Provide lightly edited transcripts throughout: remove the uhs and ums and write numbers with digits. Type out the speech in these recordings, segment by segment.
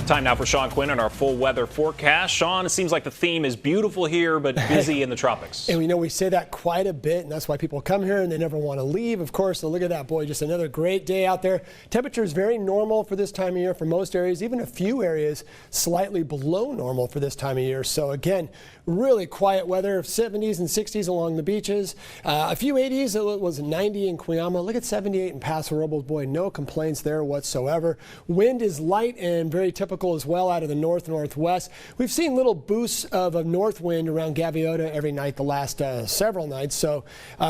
Time now for Sean Quinn and our full weather forecast. Sean, it seems like the theme is beautiful here, but busy in the tropics. And we know we say that quite a bit, and that's why people come here and they never want to leave. Of course, so look at that, boy, just another great day out there. Temperature is very normal for this time of year for most areas, even a few areas slightly below normal for this time of year. So again, really quiet weather, 70s and 60s along the beaches. A few 80s, it was 90 in Cuyama. Look at 78 in Paso Robles. Boy, no complaints there whatsoever. Wind is light and very typical as well out of the north-northwest. We've seen little boosts of a north wind around Gaviota every night the last several nights. So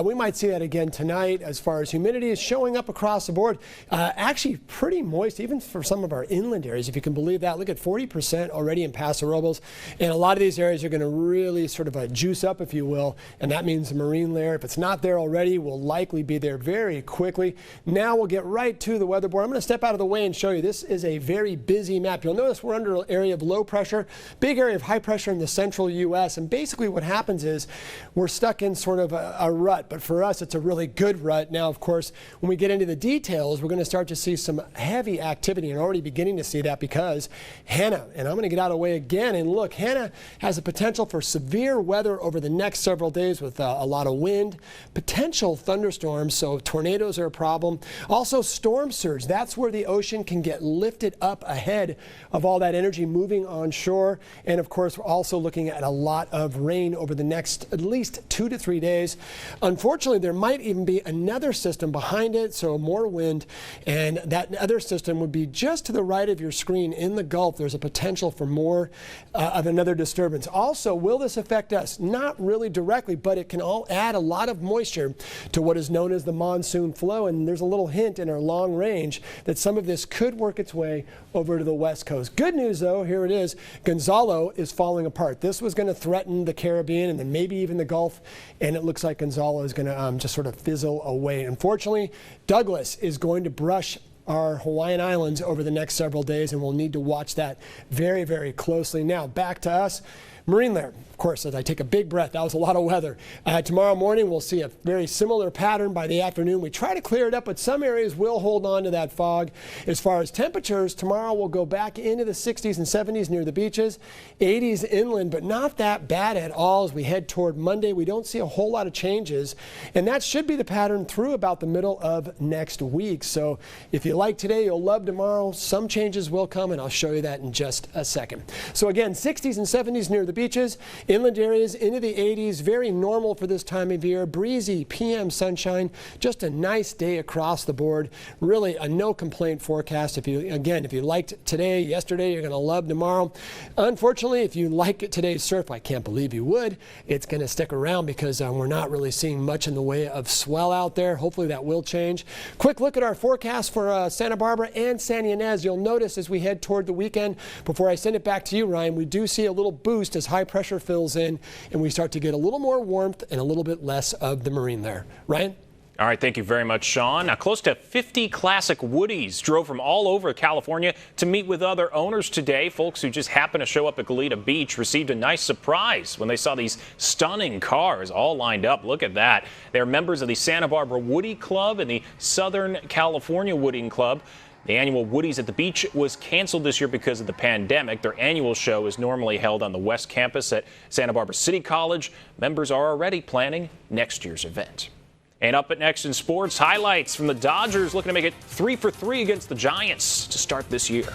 we might see that again tonight. As far as humidity is showing up across the board, actually pretty moist even for some of our inland areas, if you can believe that. Look at 40% already in Paso Robles. And a lot of these areas are going to really sort of juice up, if you will, and that means the marine layer, if it's not there already, will likely be there very quickly. Now we'll get right to the weather board. I'm going to step out of the way and show you. This is a very busy map. You'll notice we're under an area of low pressure, big area of high pressure in the central U.S., and basically what happens is we're stuck in sort of a rut, but for us it's a really good rut. Now, of course, when we get into the details, we're going to start to see some heavy activity, and already beginning to see that because HANNA, and I'm going to get out of the way again, and look, HANNA has the potential for severe weather over the next several days with a lot of wind, potential thunderstorms, so tornadoes are a problem. Also storm surge, that's where the ocean can get lifted up ahead of all that energy moving onshore. And of course, we're also looking at a lot of rain over the next at least 2 to 3 days. Unfortunately, there might even be another system behind it, so more wind, and that other system would be just to the right of your screen in the Gulf. There's a potential for more of another disturbance. Also, will this affect us? Not really directly, but it can all add a lot of moisture to what is known as the monsoon flow, and there's a little hint in our long range that some of this could work its way over to the west coast. Good news though, here it is. Gonzalo is falling apart. This was going to threaten the Caribbean and then maybe even the Gulf, and it looks like Gonzalo is going to just sort of fizzle away. Unfortunately, Douglas is going to brush our Hawaiian Islands over the next several days, and we'll need to watch that very, very closely. Now, back to us. Marine layer, of course, as I take a big breath, that was a lot of weather. Tomorrow morning, we'll see a very similar pattern by the afternoon. We try to clear it up, but some areas will hold on to that fog. As far as temperatures, tomorrow we'll go back into the 60s and 70s near the beaches, 80s inland, but not that bad at all as we head toward Monday. We don't see a whole lot of changes, and that should be the pattern through about the middle of next week. So if you like today, you'll love tomorrow. Some changes will come, and I'll show you that in just a second. So again, 60s and 70s near the beaches, inland areas into the 80s, very normal for this time of year. Breezy PM sunshine, just a nice day across the board. Really a no complaint forecast. If you liked today, yesterday, you're going to love tomorrow. Unfortunately, if you like today's surf, I can't believe you would, it's going to stick around because we're not really seeing much in the way of swell out there. Hopefully that will change. Quick look at our forecast for Santa Barbara and San Ynez. You'll notice as we head toward the weekend, before I send it back to you, Ryan, we do see a little boost as high pressure fills in and we start to get a little more warmth and a little bit less of the marine there. Ryan? All right, thank you very much, Sean. Now, close to 50 classic Woodies drove from all over California to meet with other owners today. Folks who just happened to show up at Goleta Beach received a nice surprise when they saw these stunning cars all lined up. Look at that. They're members of the Santa Barbara Woody Club and the Southern California Wooding Club. The annual Woodies at the Beach was canceled this year because of the pandemic. Their annual show is normally held on the West Campus at Santa Barbara City College. Members are already planning next year's event. And up at next in sports, highlights from the Dodgers looking to make it 3 for 3 against the Giants to start this year.